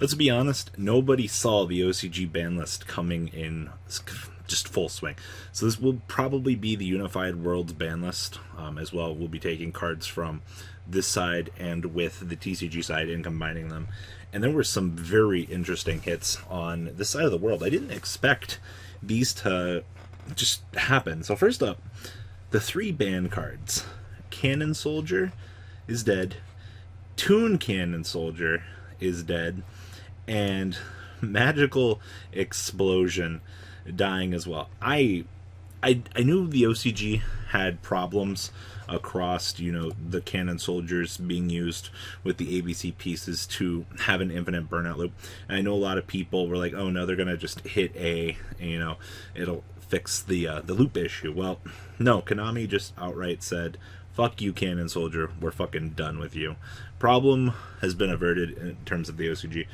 let's be honest, nobody saw the OCG ban list coming in just full swing. So this will probably be the Unified Worlds ban list as well. We'll be taking cards from this side and with the TCG side and combining them. And there were some very interesting hits on this side of the world. I didn't expect these to just happen. So first up, the 3 ban cards. Cannon Soldier is dead. Toon Cannon Soldier is dead. And Magical Explosion dying as well. I knew the OCG had problems across, the Cannon Soldiers being used with the ABC pieces to have an infinite burnout loop. And I know a lot of people were like, oh no, they're gonna just hit A, and, it'll fix the loop issue. Well, no, Konami just outright said, fuck you, Cannon Soldier, we're fucking done with you. Problem has been averted in terms of the OCG.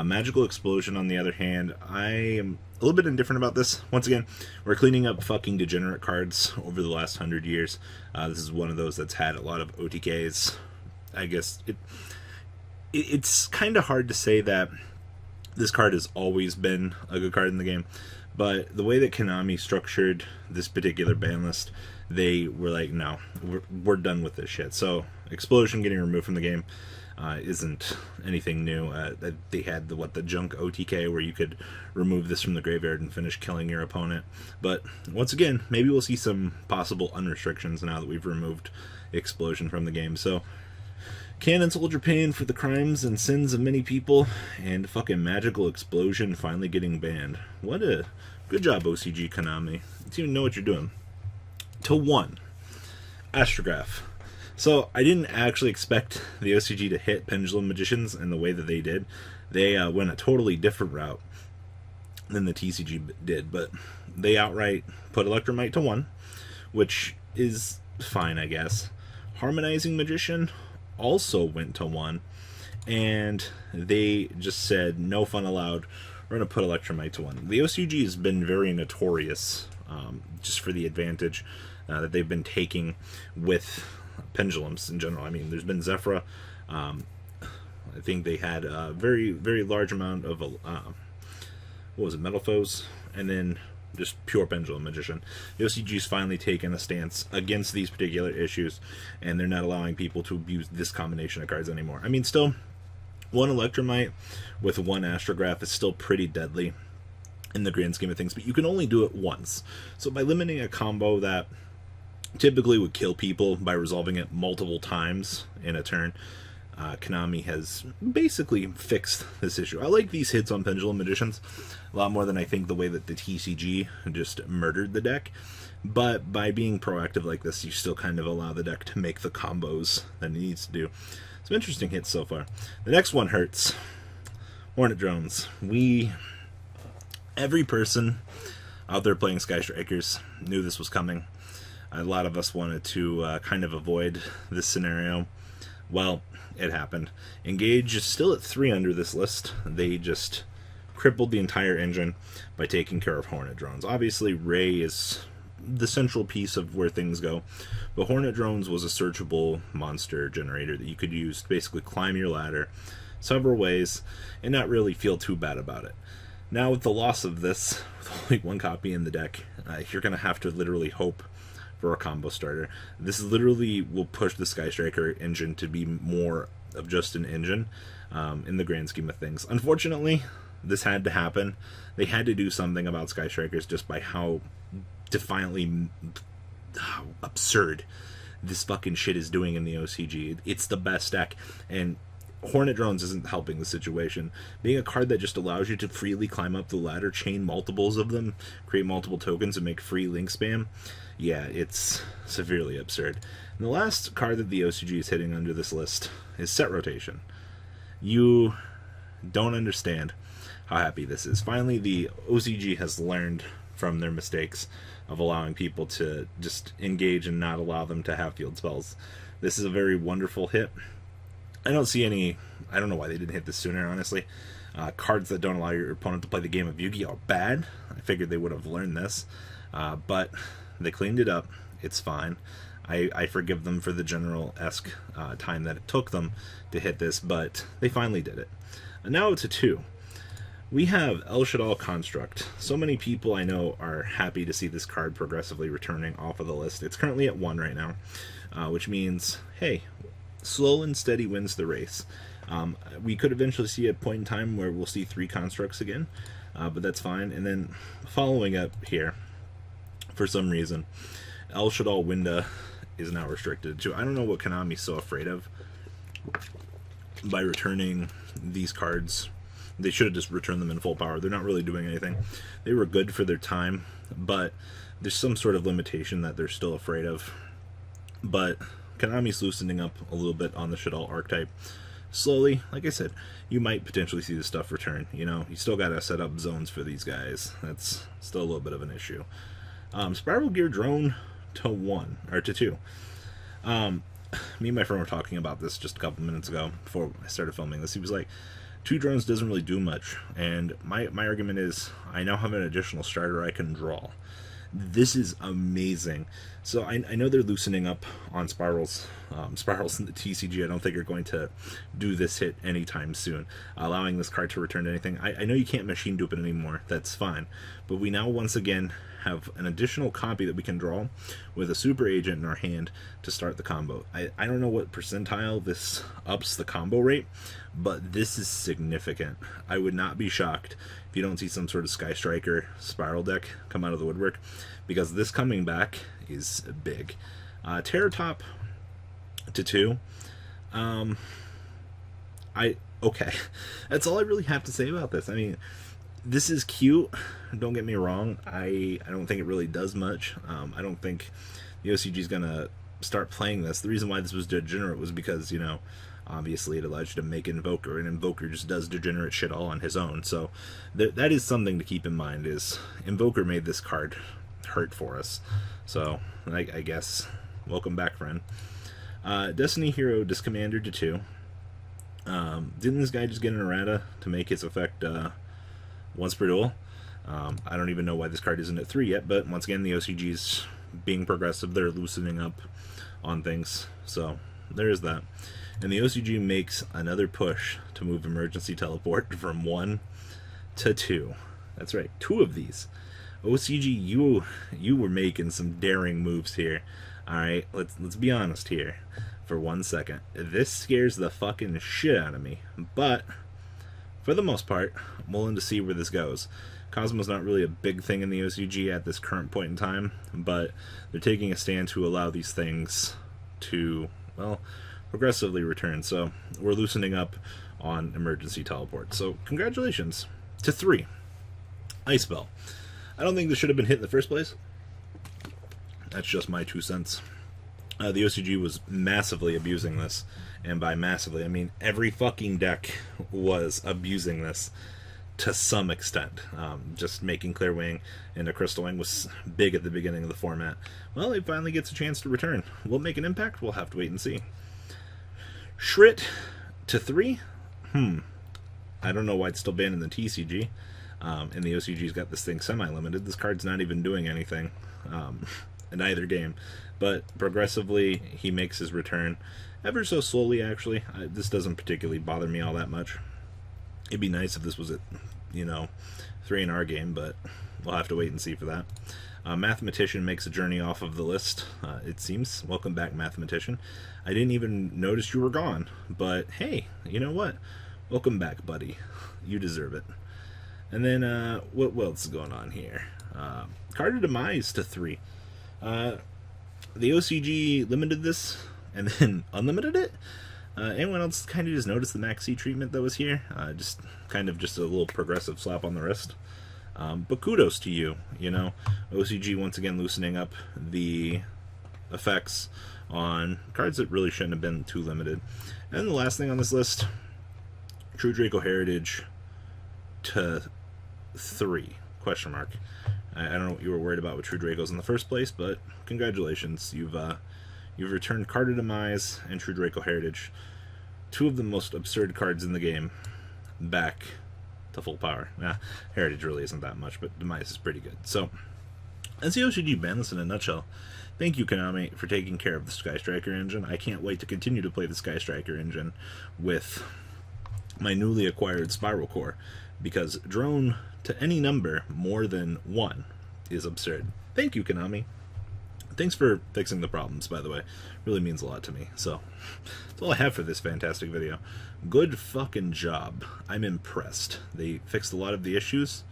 Magical Explosion, on the other hand, I am a little bit indifferent about this. Once again, we're cleaning up fucking degenerate cards over the last 100 years. This is one of those that's had a lot of OTKs. I guess it's kind of hard to say that this card has always been a good card in the game, but the way that Konami structured this particular ban list, they were like, no, we're done with this shit. So Explosion getting removed from the game isn't anything new. They had the junk OTK where you could remove this from the graveyard and finish killing your opponent. But once again, maybe we'll see some possible unrestrictions now that we've removed Explosion from the game. So Cannon Soldier paying for the crimes and sins of many people, and fucking Magical Explosion finally getting banned. What a good job, OCG Konami. You even know what you're doing. To 1, Astrograph. So I didn't actually expect the OCG to hit Pendulum Magicians in the way that they did. They went a totally different route than the TCG did, but they outright put Electromite to 1, which is fine, I guess. Harmonizing Magician also went to 1, and they just said, no fun allowed, we're going to put Electromite to 1. The OCG has been very notorious just for the advantage that they've been taking with pendulums in general. I mean, there's been Zephyra. I think they had a very, very large amount of, Metal Foes, and then just pure Pendulum Magician. The OCG's finally taken a stance against these particular issues, and they're not allowing people to abuse this combination of cards anymore. I mean, still, 1 Electromite with 1 Astrograph is still pretty deadly in the grand scheme of things, but you can only do it once. So by limiting a combo that typically would kill people by resolving it multiple times in a turn, Konami has basically fixed this issue. I like these hits on Pendulum Magicians a lot more than I think the way that the TCG just murdered the deck, but by being proactive like this, you still kind of allow the deck to make the combos that it needs to do. Some interesting hits so far. The next one hurts. Hornet Drones. Every person out there playing Sky Strikers knew this was coming. A lot of us wanted to kind of avoid this scenario. Well, it happened. Engage is still at 3 under this list. They just crippled the entire engine by taking care of Hornet Drones. Obviously, Ray is the central piece of where things go, but Hornet Drones was a searchable monster generator that you could use to basically climb your ladder several ways and not really feel too bad about it. Now, with the loss of this, with only 1 copy in the deck, you're going to have to literally hope for a combo starter. This literally will push the Sky Striker engine to be more of just an engine in the grand scheme of things. Unfortunately, this had to happen. They had to do something about Sky Strikers just by how defiantly absurd this fucking shit is doing in the OCG. It's the best deck, and Hornet Drones isn't helping the situation. Being a card that just allows you to freely climb up the ladder, chain multiples of them, create multiple tokens, and make free link spam, yeah, it's severely absurd. And the last card that the OCG is hitting under this list is Set Rotation. You don't understand how happy this is. Finally, the OCG has learned from their mistakes of allowing people to just engage and not allow them to have field spells. This is a very wonderful hit. I don't know why they didn't hit this sooner, honestly. Cards that don't allow your opponent to play the game of Yu-Gi-Oh! Are bad. I figured they would have learned this. But they cleaned it up. It's fine. I forgive them for the general-esque time that it took them to hit this, but they finally did it. And now it's a 2. We have El Shaddol Construct. So many people I know are happy to see this card progressively returning off of the list. It's currently at 1 right now, which means, hey, slow and steady wins the race. We could eventually see a point in time where we'll see 3 constructs again, but that's fine. And then following up here, for some reason, El Shaddol Winda is now restricted to. I don't know what Konami's so afraid of by returning these cards. They should have just returned them in full power. They're not really doing anything. They were good for their time, but there's some sort of limitation that they're still afraid of. But Konami's loosening up a little bit on the Shaddol archetype. Slowly, like I said, you might potentially see this stuff return. You know, you still got to set up zones for these guys. That's still a little bit of an issue. Spiral Gear Drone to 1, or to 2. Me and my friend were talking about this just a couple minutes ago before I started filming this. He was like, 2 drones doesn't really do much, and my argument is I now have an additional starter I can draw. This is amazing. So I know they're loosening up on Spyrals. Spyrals in the TCG I don't think are going to do this hit anytime soon, allowing this card to return to anything. I know you can't machine dupe it anymore, that's fine, but we now once again have an additional copy that we can draw with a super agent in our hand to start the combo. I don't know what percentile this ups the combo rate, but this is significant. I would not be shocked if you don't see some sort of Sky Striker Spiral deck come out of the woodwork, because this coming back is big. Terror Top to 2. Okay. That's all I really have to say about this. I mean, this is cute, don't get me wrong. I don't think it really does much. I don't think the OCG is going to start playing this. The reason why this was degenerate was because, you know, obviously it allows you to make Invoker, and Invoker just does degenerate shit all on his own. So that is something to keep in mind, is Invoker made this card hurt for us. So I guess, welcome back, friend. Destiny Hero Discommander to 2. Didn't this guy just get an errata to make his effect once per duel? I don't even know why this card isn't at 3 yet, but once again, the OCG's being progressive. They're loosening up on things, so there is that. And the OCG makes another push to move Emergency Teleport from 1 to 2. That's right, 2 of these. OCG, you were making some daring moves here. Alright, let's be honest here for 1 second. This scares the fucking shit out of me, but for the most part, I'm willing to see where this goes. Cosmo's not really a big thing in the OCG at this current point in time, but they're taking a stand to allow these things to, well, progressively return. So we're loosening up on Emergency Teleport. So congratulations to 3. Ice Bell. I don't think this should have been hit in the first place. That's just my 2 cents. The OCG was massively abusing this, and by massively I mean every fucking deck was abusing this to some extent. Just making Clear Wing into Crystal Wing was big at the beginning of the format. Well, it finally gets a chance to return. Will it make an impact? We'll have to wait and see. Shrit to 3. I don't know why it's still banned in the TCG. And the OCG's got this thing semi-limited. This card's not even doing anything in either game. But progressively, he makes his return. Ever so slowly, actually. This doesn't particularly bother me all that much. It'd be nice if this was at, 3 in our game, but we'll have to wait and see for that. Mathematician makes a journey off of the list, it seems. Welcome back, Mathematician. I didn't even notice you were gone, but hey, you know what? Welcome back, buddy. You deserve it. And then, what else is going on here? Card of Demise to 3. The OCG limited this, and then unlimited it? Anyone else kind of just noticed the Max C treatment that was here? Just a little progressive slap on the wrist. But kudos to you, OCG once again loosening up the effects on cards that really shouldn't have been too limited. And the last thing on this list, True Draco Heritage to 3, question mark. I don't know what you were worried about with True Dracos in the first place, but congratulations. You've returned Card of Demise and True Draco Heritage, 2 of the most absurd cards in the game, back to full power. Heritage really isn't that much, but Demise is pretty good. So, that's the OCG ban list in a nutshell. Thank you, Konami, for taking care of the Sky Striker engine. I can't wait to continue to play the Sky Striker engine with my newly acquired Spiral Core, because drone to any number more than 1 is absurd. Thank you, Konami. Thanks for fixing the problems, by the way. Really means a lot to me. So, that's all I have for this fantastic video. Good fucking job. I'm impressed. They fixed a lot of the issues,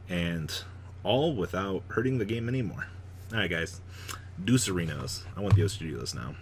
and all without hurting the game anymore. Alright, guys. Deucerinos. I want the OCG list now.